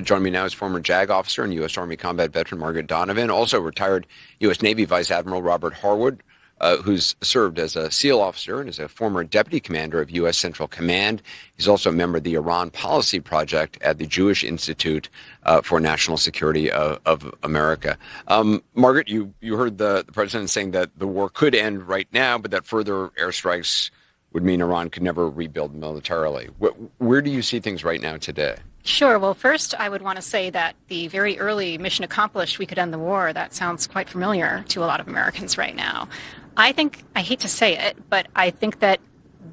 Joining me now is former JAG officer and U.S. Army combat veteran Margaret Donovan, also retired U.S. Navy Vice Admiral Robert Harward, who's served as a SEAL officer and is a former deputy commander of U.S. Central Command. He's also a member of the Iran Policy Project at the Jewish Institute for National Security of America. Margaret, you heard the president saying that the war could end right now, but that further airstrikes would mean Iran could never rebuild militarily. Where do you see things right now today? Sure. Well, first, I would want to say that the very early mission accomplished, we could end the war, that sounds quite familiar to a lot of Americans right now. I hate to say it, but I think that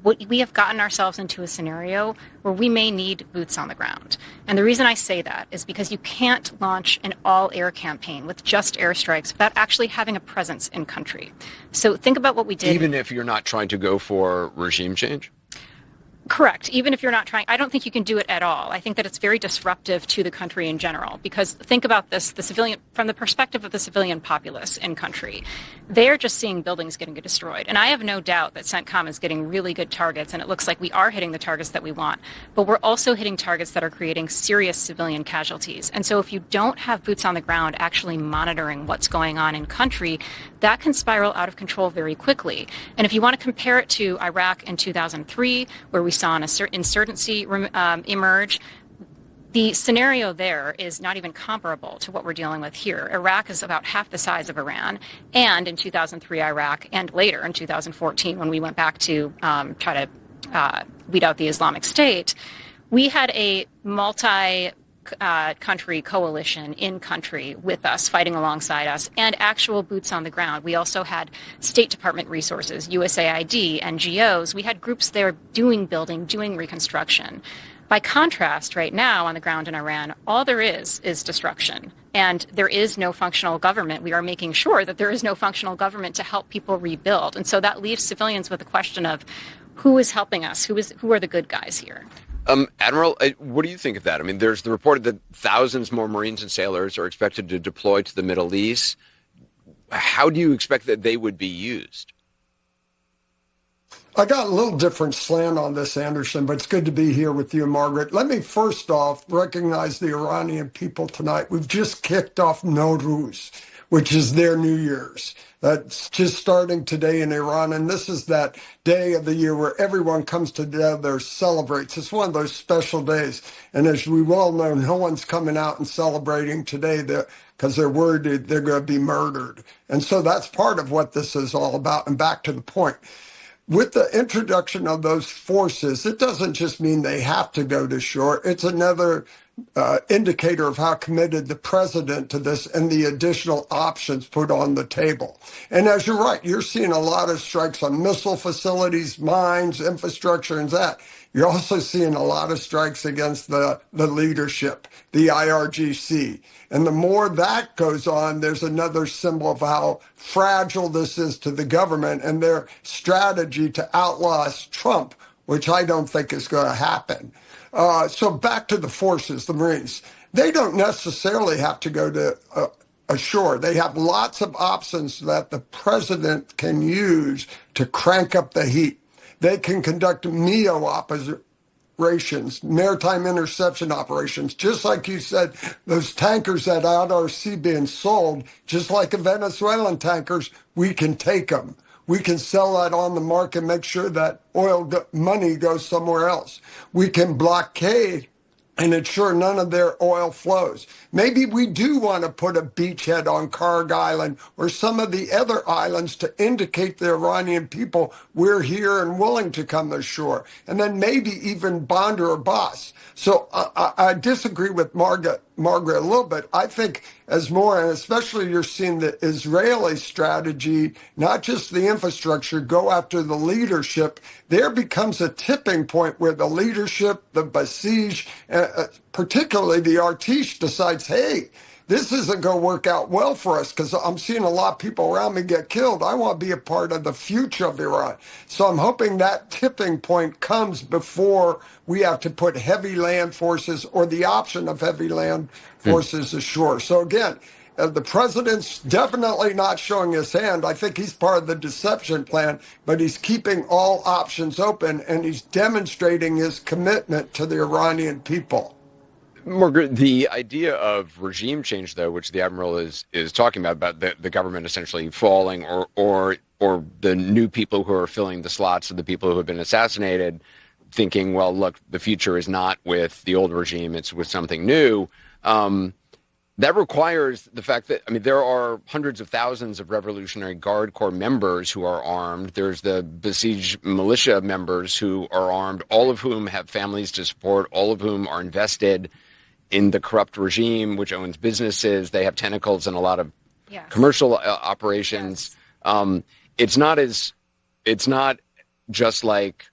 we have gotten ourselves into a scenario where we may need boots on the ground. And the reason I say that is because you can't launch an all-air campaign with just airstrikes without actually having a presence in country. So think about what we did. Even if you're not trying to go for regime change? Correct. Even if you're not trying, I don't think you can do it at all. I think that it's very disruptive to the country in general, because think about this, from the perspective of the civilian populace in country, they're just seeing buildings getting destroyed. And I have no doubt that CENTCOM is getting really good targets, and it looks like we are hitting the targets that we want, but we're also hitting targets that are creating serious civilian casualties. And so if you don't have boots on the ground actually monitoring what's going on in country, that can spiral out of control very quickly. And if you want to compare it to Iraq in 2003, where we saw an insurgency emerge, the scenario there is not even comparable to what we're dealing with here. Iraq is about half the size of Iran, and in 2003 Iraq, and later in 2014 when we went back to try to weed out the Islamic State, we had a multi-country coalition in country with us, fighting alongside us, and actual boots on the ground. We also had State Department resources, USAID, NGOs. We had groups there doing building, doing reconstruction. By contrast, right now on the ground in Iran, all there is destruction. And there is no functional government. We are making sure that there is no functional government to help people rebuild. And so that leaves civilians with the question of who is helping us? Who are the good guys here? Admiral, what do you think of that? I mean, there's the report that thousands more Marines and sailors are expected to deploy to the Middle East. How do you expect that they would be used? I got a little different slant on this, Anderson, but it's good to be here with you, Margaret. Let me first off recognize the Iranian people tonight. We've just kicked off Nowruz, which is their New Year's. That's just starting today in Iran, and this is that day of the year where everyone comes together, celebrates. It's one of those special days, and as we well know, no one's coming out and celebrating today because they're worried they're going to be murdered. And so that's part of what this is all about. And back to the point. With the introduction of those forces, it doesn't just mean they have to go to shore. It's another indicator of how committed the president to this and the additional options put on the table. And as you're right, you're seeing a lot of strikes on missile facilities, mines, infrastructure, and that. You're also seeing a lot of strikes against the leadership, the IRGC. And the more that goes on, there's another symbol of how fragile this is to the government and their strategy to outlaw Trump, which I don't think is going to happen. So back to the forces, the Marines. They don't necessarily have to go to ashore. They have lots of options that the president can use to crank up the heat. They can conduct MEO operations, maritime interception operations, just like you said, those tankers that are being sold, just like the Venezuelan tankers, we can take them. We can sell that on the market, make sure that oil money goes somewhere else. We can blockade and ensure none of their oil flows. Maybe we do want to put a beachhead on Karg Island or some of the other islands to indicate the Iranian people we're here and willing to come ashore. And then maybe even Bandar Abbas. So I disagree with Margaret a little bit. I think as more, and especially you're seeing the Israeli strategy, not just the infrastructure, go after the leadership. There becomes a tipping point where the leadership, the Basij, particularly the Artish, decides, hey, this isn't going to work out well for us because I'm seeing a lot of people around me get killed. I want to be a part of the future of Iran. So I'm hoping that tipping point comes before we have to put heavy land forces or the option of heavy land forces ashore. So again, the president's definitely not showing his hand. I think he's part of the deception plan, but he's keeping all options open and he's demonstrating his commitment to the Iranian people. Margaret, the idea of regime change, though, which the admiral is talking about the government essentially falling, or the new people who are filling the slots of the people who have been assassinated, thinking, well, look, the future is not with the old regime; it's with something new. That requires the fact that, I mean, there are hundreds of thousands of Revolutionary Guard Corps members who are armed. There's the besieged militia members who are armed, all of whom have families to support, all of whom are invested in the corrupt regime, which owns businesses. They have tentacles in a lot of commercial operations. Yes. It's not just like,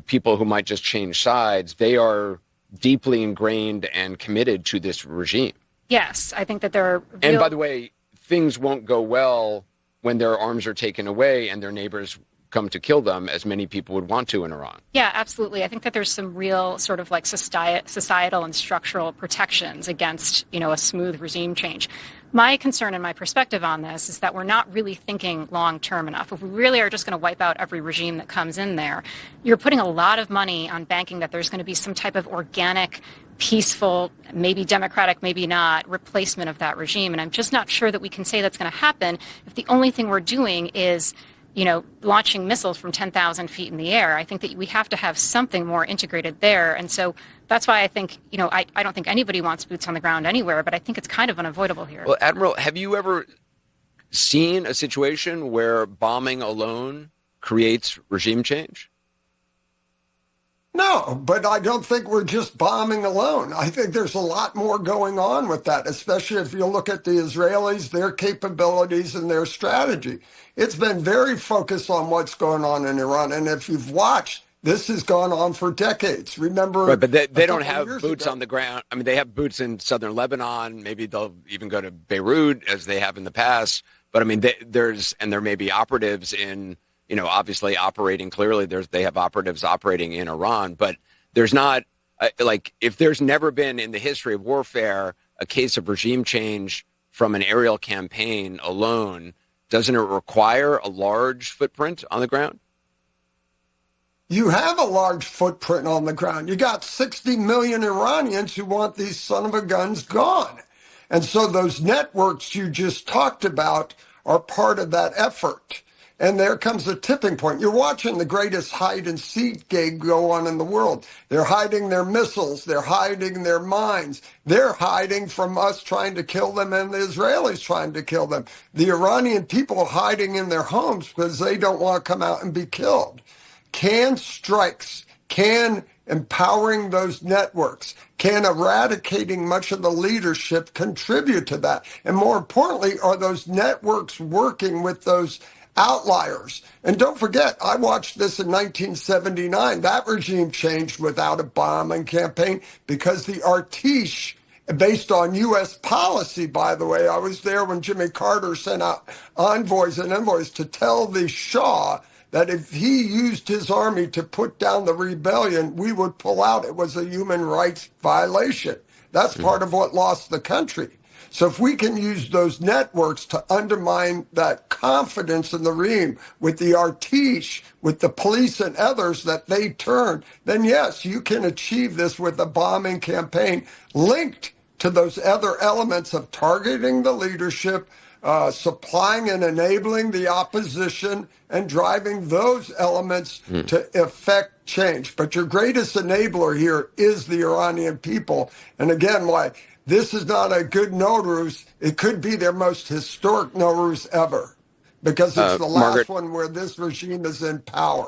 people who might just change sides. They are deeply ingrained and committed to this regime. Yes, I think that there are And by the way, things won't go well when their arms are taken away and their neighbors come to kill them, as many people would want to in Iran. Yeah, absolutely. I think that there's some real sort of like societal and structural protections against, a smooth regime change. My concern and my perspective on this is that we're not really thinking long-term enough. If we really are just going to wipe out every regime that comes in there, you're putting a lot of money on banking that there's going to be some type of organic, peaceful, maybe democratic, maybe not, replacement of that regime. And I'm just not sure that we can say that's going to happen if the only thing we're doing is launching missiles from 10,000 feet in the air. I think that we have to have something more integrated there. And so that's why I think, I don't think anybody wants boots on the ground anywhere, but I think it's kind of unavoidable here. Well, Admiral, have you ever seen a situation where bombing alone creates regime change? No, but I don't think we're just bombing alone. I think there's a lot more going on with that, especially if you look at the Israelis, their capabilities and their strategy. It's been very focused on what's going on in Iran. And if you've watched, this has gone on for decades. Remember, right, but they don't have boots on the ground. I mean, they have boots in southern Lebanon. Maybe they'll even go to Beirut as they have in the past. But I mean, there may be operatives in, obviously operating clearly. They have operatives operating in Iran, but there's not if there's never been in the history of warfare a case of regime change from an aerial campaign alone, doesn't it require a large footprint on the ground? You have a large footprint on the ground. You got 60 million Iranians who want these son of a guns gone. And so those networks you just talked about are part of that effort. And there comes a tipping point. You're watching the greatest hide and seek game go on in the world. They're hiding their missiles. They're hiding their mines. They're hiding from us trying to kill them and the Israelis trying to kill them. The Iranian people are hiding in their homes because they don't want to come out and be killed. Can strikes, can empowering those networks, can eradicating much of the leadership contribute to that? And more importantly, are those networks working with those outliers? And don't forget, I watched this in 1979. That regime changed without a bombing campaign because the Artiche, based on U.S. policy, by the way, I was there when Jimmy Carter sent out envoys and envoys to tell the Shah that if he used his army to put down the rebellion, we would pull out. It was a human rights violation. That's part of what lost the country. So if we can use those networks to undermine that confidence in the regime with the Artiche, with the police and others that they turn, then yes, you can achieve this with a bombing campaign linked to those other elements of targeting the leadership, supplying and enabling the opposition, and driving those elements to effect change. But your greatest enabler here is the Iranian people. And again, why this is not a good Nowruz. It could be their most historic Nowruz ever, because it's the last one where this regime is in power.